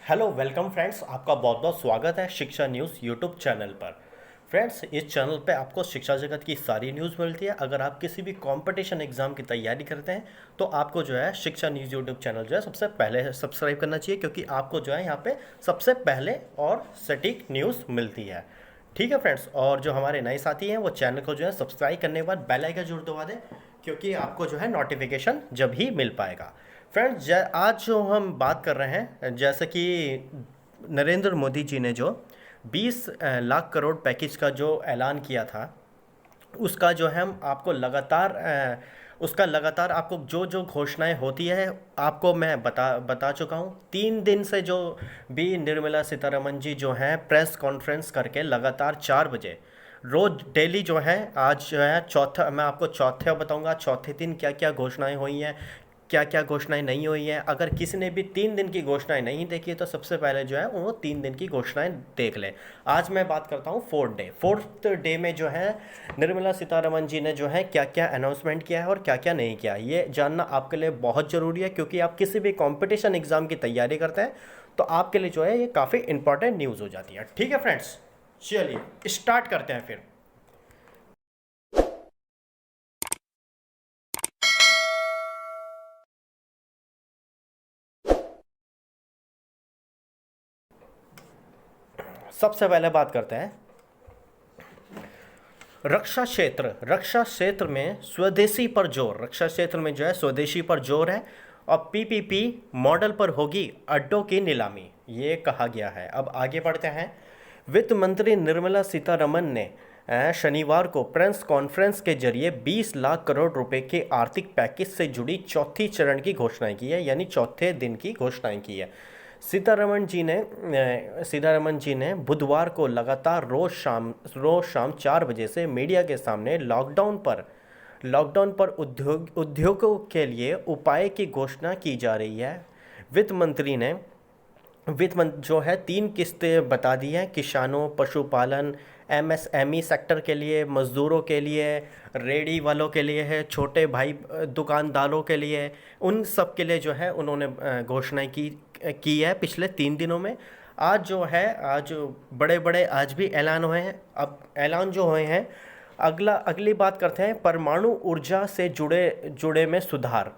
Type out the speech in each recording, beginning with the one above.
Hello welcome friends, आपका बहुत बहुत स्वागत है शिक्षा न्यूज़ यूट्यूब चैनल पर। फ्रेंड्स, इस चैनल पे आपको शिक्षा जगत की सारी न्यूज़ मिलती है। अगर आप किसी भी कंपटीशन एग्जाम की तैयारी करते हैं तो आपको जो है शिक्षा न्यूज़ यूट्यूब चैनल जो है सबसे पहले सब्सक्राइब करना चाहिए, क्योंकि आपको जो है यहाँ पे सबसे पहले और सटीक न्यूज़ मिलती है। ठीक है फ्रेंड्स, और जो हमारे नए साथी हैं वो चैनल को जो है सब्सक्राइब करने के बाद बेल आइकन जरूर दबा दें, क्योंकि आपको जो है नोटिफिकेशन जब ही मिल पाएगा। फ्रेंड्स, आज जो हम बात कर रहे हैं, जैसे कि नरेंद्र मोदी जी ने जो 20 लाख करोड़ पैकेज का जो ऐलान किया था, उसका जो है हम आपको लगातार उसका लगातार आपको जो जो घोषणाएं होती है आपको मैं बता चुका हूँ। 3 दिन से जो भी निर्मला सीतारमण जी जो हैं प्रेस कॉन्फ्रेंस करके लगातार 4 बजे रोज डेली जो है, आज जो है चौथा, मैं आपको चौथे बताऊंगा चौथे दिन क्या क्या घोषणाएं हुई हैं, क्या क्या घोषणाएं नहीं हुई हैं। अगर किसी ने भी 3 दिन की घोषणाएं नहीं देखी है तो सबसे पहले जो है वो 3 दिन की घोषणाएं देख ले। आज मैं बात करता हूँ फोर्थ डे में जो है निर्मला सीतारमण जी ने जो है क्या क्या अनाउंसमेंट किया है और क्या क्या नहीं किया, ये जानना आपके लिए बहुत ज़रूरी है, क्योंकि आप किसी भी कंपटीशन एग्ज़ाम की तैयारी करते हैं तो आपके लिए जो है ये काफ़ी इंपॉर्टेंट न्यूज़ हो जाती है। ठीक है फ्रेंड्स, चलिए स्टार्ट करते हैं फिर। सबसे पहले बात करते हैं रक्षा क्षेत्र में स्वदेशी पर जोर। रक्षा क्षेत्र में जो है स्वदेशी पर जोर है, और पीपीपी मॉडल पर होगी अड्डों की नीलामी, ये कहा गया है। अब आगे बढ़ते हैं। वित्त मंत्री निर्मला सीतारमण ने शनिवार को प्रेस कॉन्फ्रेंस के जरिए 20 लाख करोड़ रुपए के आर्थिक पैकेज से जुड़ी चौथी चरण की घोषणाएं की है, यानी चौथे दिन की घोषणाएं की है। सीतारमण जी ने बुधवार को लगातार रोज शाम 4 बजे से मीडिया के सामने लॉकडाउन पर उद्योगों के लिए उपाय की घोषणा की जा रही है। वित्त मंत्री ने वित्त मंत्री जो है 3 किस्तें बता दी हैं, किसानों, पशुपालन, एमएसएमई सेक्टर के लिए, मज़दूरों के लिए, रेडी वालों के लिए है, छोटे भाई दुकानदारों के लिए, उन सब के लिए जो है उन्होंने घोषणाएं की है पिछले 3 दिनों में। आज बड़े बड़े आज भी ऐलान हुए हैं। अब ऐलान जो हुए हैं, अगली बात करते हैं परमाणु ऊर्जा से जुड़े में सुधार।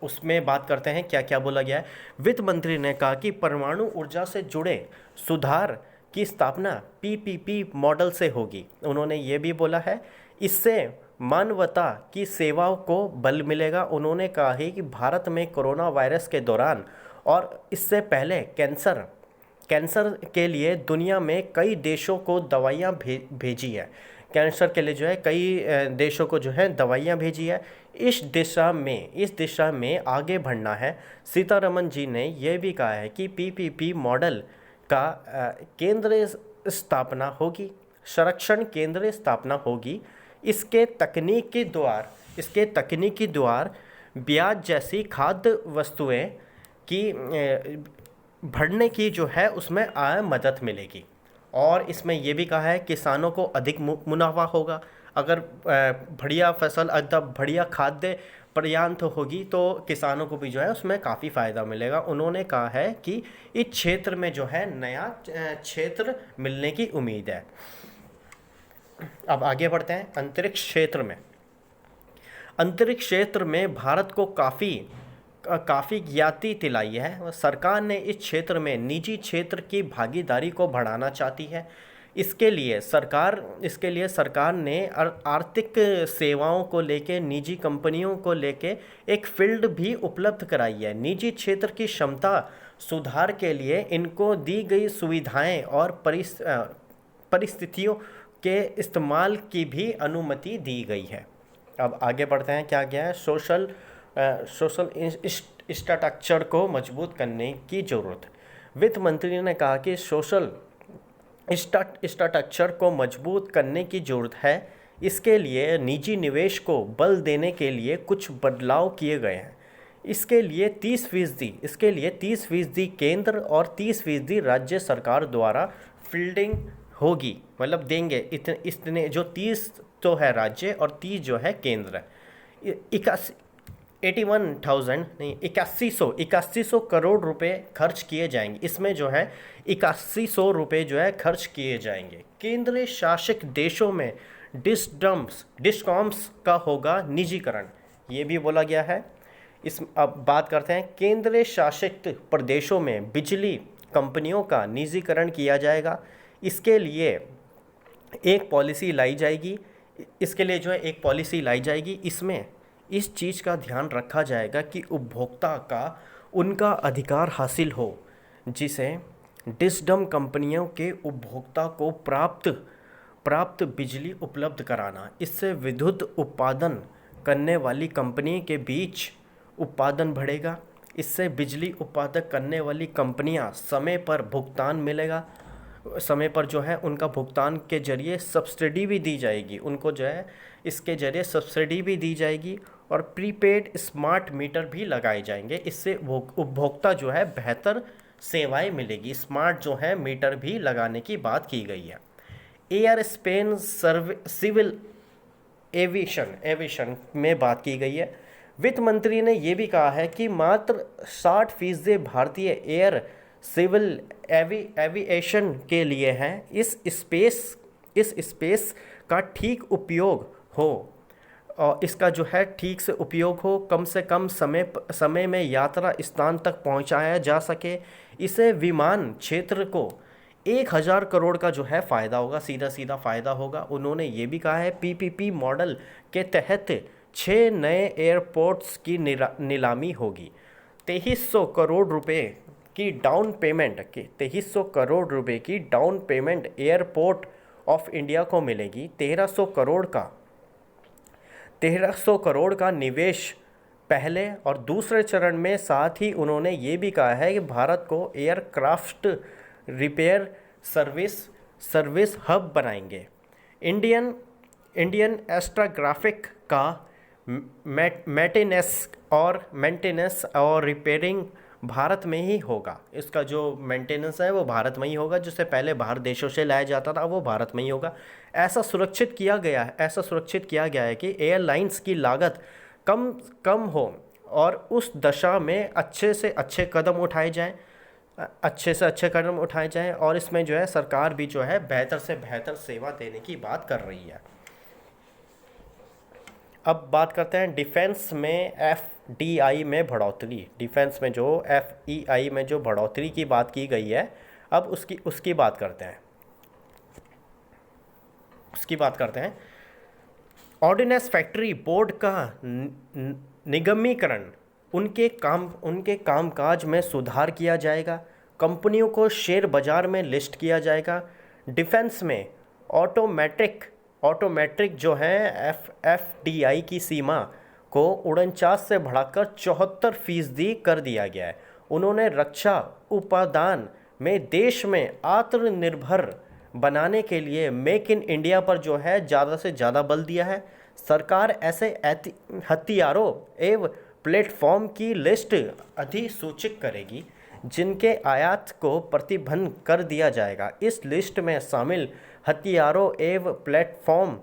उसमें बात करते हैं क्या क्या बोला गया है। वित्त मंत्री ने कहा कि परमाणु ऊर्जा से जुड़े सुधार की स्थापना पीपीपी मॉडल से होगी। उन्होंने ये भी बोला है इससे मानवता की सेवाओं को बल मिलेगा। उन्होंने कहा है कि भारत में कोरोना वायरस के दौरान और इससे पहले कैंसर के लिए दुनिया में कई देशों को दवाइयाँ भेजी है। कैंसर के लिए जो है कई देशों को जो है दवाइयाँ भेजी है। इस दिशा में आगे बढ़ना है। सीतारमण जी ने यह भी कहा है कि पीपीपी मॉडल का केंद्रीय स्थापना होगी, संरक्षण केंद्रीय स्थापना होगी। इसके तकनीकी द्वार ब्याज जैसी खाद्य वस्तुएं की बढ़ने की जो है उसमें मदद मिलेगी। और इसमें यह भी कहा है किसानों को अधिक मुनाफा होगा। अगर बढ़िया फसल अर्थात बढ़िया खाद्य पर्याप्त होगी तो किसानों को भी जो है उसमें काफ़ी फ़ायदा मिलेगा। उन्होंने कहा है कि इस क्षेत्र में जो है नया क्षेत्र मिलने की उम्मीद है। अब आगे बढ़ते हैं अंतरिक्ष क्षेत्र में भारत को काफ़ी ज्ञाति दिलाई है। सरकार ने इस क्षेत्र में निजी क्षेत्र की भागीदारी को बढ़ाना चाहती है। इसके लिए सरकार ने आर्थिक सेवाओं को लेके निजी कंपनियों को लेके एक फील्ड भी उपलब्ध कराई है। निजी क्षेत्र की क्षमता सुधार के लिए इनको दी गई सुविधाएं और परिस्थितियों के इस्तेमाल की भी अनुमति दी गई है। अब आगे बढ़ते हैं। क्या गया है, सोशल इंफ्रास्ट्रक्चर को मजबूत करने की ज़रूरत। वित्त मंत्री ने कहा कि सोशल इंफ्रास्ट्रक्चर को मजबूत करने की ज़रूरत है। इसके लिए निजी निवेश को बल देने के लिए कुछ बदलाव किए गए हैं। इसके लिए 30% केंद्र और 30% राज्य सरकार द्वारा फील्डिंग होगी, मतलब देंगे इतने जो 30 तो है राज्य और 30 जो है केंद्र। 81,000 नहीं 8100 करोड़ रुपए खर्च किए जाएंगे। इसमें जो है 8100 रुपये जो है खर्च किए जाएंगे। केंद्र शासित देशों में डिस्कॉम्स का होगा निजीकरण, ये भी बोला गया है। अब बात करते हैं, केंद्र शासित प्रदेशों में बिजली कंपनियों का निजीकरण किया जाएगा। इसके लिए एक पॉलिसी लाई जाएगी। एक पॉलिसी लाई जाएगी। इसमें इस चीज़ का ध्यान रखा जाएगा कि उपभोक्ता का उनका अधिकार हासिल हो, जिसे डिस्कॉम कंपनियों के उपभोक्ता को प्राप्त बिजली उपलब्ध कराना। इससे विद्युत उत्पादन करने वाली कंपनी के बीच उत्पादन बढ़ेगा। इससे बिजली उत्पादक करने वाली कंपनियां समय पर भुगतान मिलेगा, समय पर जो है उनका भुगतान के जरिए सब्सिडी भी दी जाएगी, उनको जो है इसके जरिए सब्सिडी भी दी जाएगी और प्रीपेड स्मार्ट मीटर भी लगाए जाएंगे। इससे उपभोक्ता जो है बेहतर सेवाएं मिलेगी। स्मार्ट जो है मीटर भी लगाने की बात की गई है। एयर स्पेस सिविल एविएशन में बात की गई है। वित्त मंत्री ने यह भी कहा है कि मात्र 60% भारतीय एयर सिविल एविएशन के लिए हैं। इस स्पेस का ठीक उपयोग हो और इसका जो है ठीक से उपयोग हो, कम से कम समय में यात्रा स्थान तक पहुंचाया जा सके। इसे विमान क्षेत्र को 1000 करोड़ का जो है फ़ायदा होगा, सीधा फ़ायदा होगा। उन्होंने ये भी कहा है पीपीपी मॉडल के तहत 6 नए एयरपोर्ट्स की नीलामी होगी। 2300 करोड़ रुपए की down payment airport of India को मिलेगी। 1300 करोड़ का निवेश पहले और दूसरे चरण में। साथ ही उन्होंने ये भी कहा है कि भारत को एयरक्राफ्ट रिपेयर सर्विस हब बनाएंगे। इंडियन एस्ट्रोग्राफिक का मेंटेनेंस और रिपेयरिंग भारत में ही होगा। इसका जो मेंटेनेंस है वो भारत में ही होगा, जिससे पहले बाहर देशों से लाया जाता था वो भारत में ही होगा। ऐसा सुरक्षित किया गया है कि एयरलाइंस की लागत कम हो और उस दशा में अच्छे से अच्छे कदम उठाए जाएं और इसमें जो है सरकार भी जो है बेहतर से बेहतर सेवा देने की बात कर रही है। अब बात करते हैं डिफेंस में FDI में बढ़ोतरी। डिफेंस में जो FEI में जो बढ़ोतरी की बात की गई है, अब उसकी बात करते हैं। ऑर्डिनेंस फैक्ट्री बोर्ड का निगमीकरण, उनके कामकाज में सुधार किया जाएगा। कंपनियों को शेयर बाजार में लिस्ट किया जाएगा। डिफेंस में ऑटोमेट्रिक जो है FDI की सीमा को 49 से बढ़ाकर 74% कर दिया गया है। उन्होंने रक्षा उत्पादन में देश में आत्मनिर्भर बनाने के लिए मेक इन इंडिया पर जो है ज़्यादा से ज़्यादा बल दिया है। सरकार ऐसे हथियारों एवं प्लेटफॉर्म की लिस्ट अधिसूचित करेगी जिनके आयात को प्रतिबंध कर दिया जाएगा। इस लिस्ट में शामिल हथियारों एवं प्लेटफॉर्म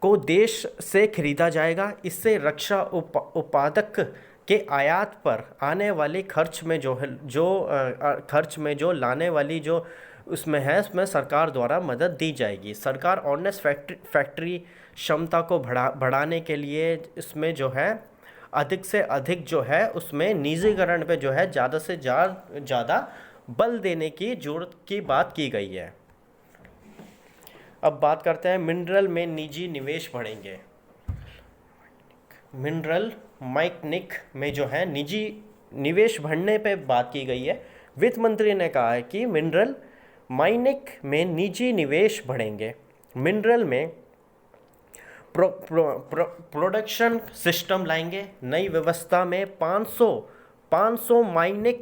को देश से खरीदा जाएगा। इससे रक्षा उत्पादक के आयात पर आने वाले खर्च में जो लाने वाली जो उसमें सरकार द्वारा मदद दी जाएगी। सरकार ऑर्डिनेंस फैक्ट्री क्षमता को बढ़ाने के लिए इसमें जो है अधिक से अधिक जो है उसमें निजीकरण पे जो है ज़्यादा से ज़्यादा बल देने की जरूरत की बात की गई है। अब बात करते हैं मिनरल में निजी निवेश बढ़ेंगे। मिनरल माइनिंग में जो है निजी निवेश बढ़ने पे बात की गई है। वित्त मंत्री ने कहा है कि मिनरल माइनिंग में निजी निवेश बढ़ेंगे। मिनरल में प्रोडक्शन सिस्टम लाएंगे। नई व्यवस्था में 500 माइनिंग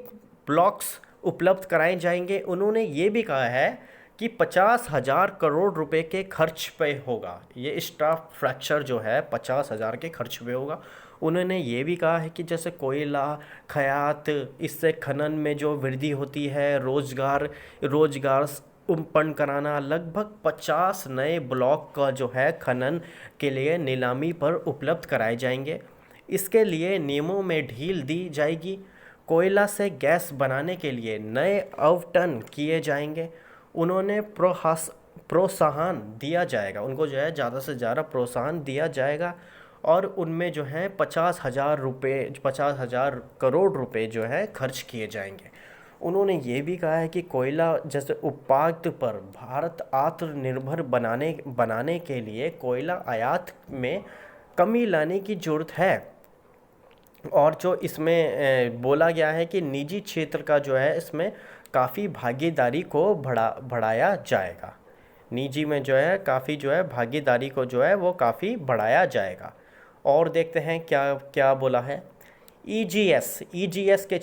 ब्लॉक्स उपलब्ध कराए जाएंगे। उन्होंने ये भी कहा है कि 50,000 करोड़ रुपए के खर्च पे होगा। ये स्टाफ फ्रैक्चर जो है 50,000 के खर्च पे होगा। उन्होंने ये भी कहा है कि जैसे कोयला खयात, इससे खनन में जो वृद्धि होती है, रोजगार उत्पन्न कराना। लगभग 50 नए ब्लॉक का जो है खनन के लिए नीलामी पर उपलब्ध कराए जाएंगे। इसके लिए नियमों में ढील दी जाएगी। कोयला से गैस बनाने के लिए नए आवंटन किए जाएंगे। उन्होंने प्रोत्साहन दिया जाएगा, उनको जो है ज़्यादा से ज़्यादा प्रोत्साहन दिया जाएगा और उनमें जो है 50,000 करोड़ रुपए जो है खर्च किए जाएंगे। उन्होंने ये भी कहा है कि कोयला जैसे उत्पाद पर भारत आत्मनिर्भर बनाने के लिए कोयला आयात में कमी लाने की ज़रूरत है। और जो इसमें बोला गया है कि निजी क्षेत्र का जो है इसमें काफ़ी भागीदारी को बढ़ाया जाएगा। निजी में जो है काफ़ी जो है भागीदारी को जो है वो काफ़ी बढ़ाया जाएगा। और देखते हैं क्या क्या बोला है। ईजीएस के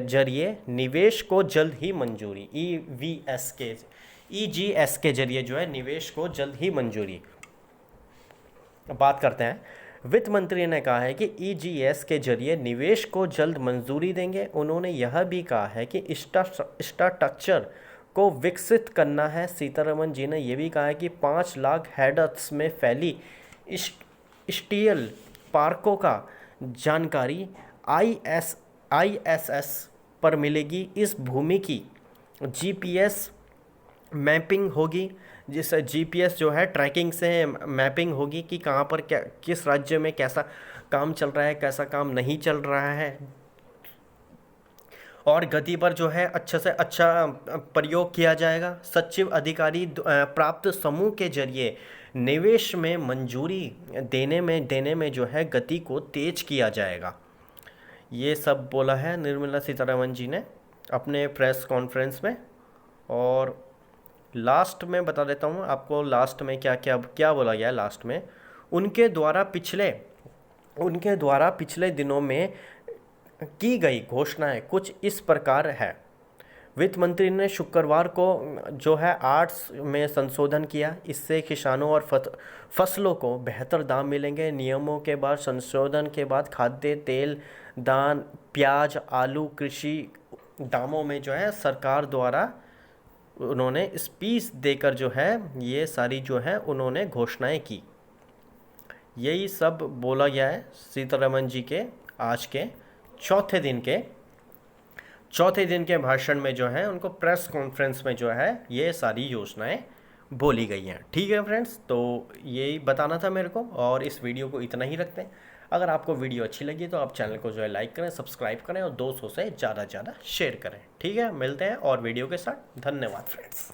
जरिए निवेश को जल्द ही मंजूरी। ईजीएस के जरिए जो है निवेश को जल्द ही मंजूरी। बात करते हैं। वित्त मंत्री ने कहा है कि ईजीएस के जरिए निवेश को जल्द मंजूरी देंगे। उन्होंने यह भी कहा है कि इंफ्रास्ट्रक्चर को विकसित करना है। सीतारमण जी ने यह भी कहा है कि 5 लाख हेक्टेयर में फैली स्टील पार्कों का जानकारी आईएसएस पर मिलेगी। इस भूमि की जीपीएस मैपिंग होगी, जिससे जीपीएस जो है ट्रैकिंग से मैपिंग होगी कि कहाँ पर क्या, किस राज्य में कैसा काम चल रहा है, कैसा काम नहीं चल रहा है, और गति पर जो है अच्छे से अच्छा प्रयोग किया जाएगा। सचिव अधिकारी प्राप्त समूह के जरिए निवेश में मंजूरी देने में जो है गति को तेज किया जाएगा। ये सब बोला है निर्मला सीतारमण जी ने अपने प्रेस कॉन्फ्रेंस में। और लास्ट में बता देता हूँ आपको, लास्ट में क्या क्या क्या बोला गया है। लास्ट में उनके द्वारा पिछले दिनों में की गई घोषणाएं कुछ इस प्रकार है। वित्त मंत्री ने शुक्रवार को जो है 8 में संशोधन किया। इससे किसानों और फसलों को बेहतर दाम मिलेंगे। नियमों के बाद संशोधन के बाद खाद्य तेल, दाल, प्याज, आलू, कृषि दामों में जो है सरकार द्वारा उन्होंने स्पीच देकर जो है ये सारी जो है उन्होंने घोषणाएं की। यही सब बोला गया है सीतारमण जी के आज के चौथे दिन के भाषण में जो है उनको प्रेस कॉन्फ्रेंस में जो है ये सारी योजनाएं बोली गई हैं। ठीक है फ्रेंड्स, तो यही बताना था मेरे को और इस वीडियो को इतना ही रखते हैं। अगर आपको वीडियो अच्छी लगी तो आप चैनल को जो है लाइक करें, सब्सक्राइब करें और दोस्तों से ज़्यादा शेयर करें। ठीक है, मिलते हैं और वीडियो के साथ। धन्यवाद फ्रेंड्स।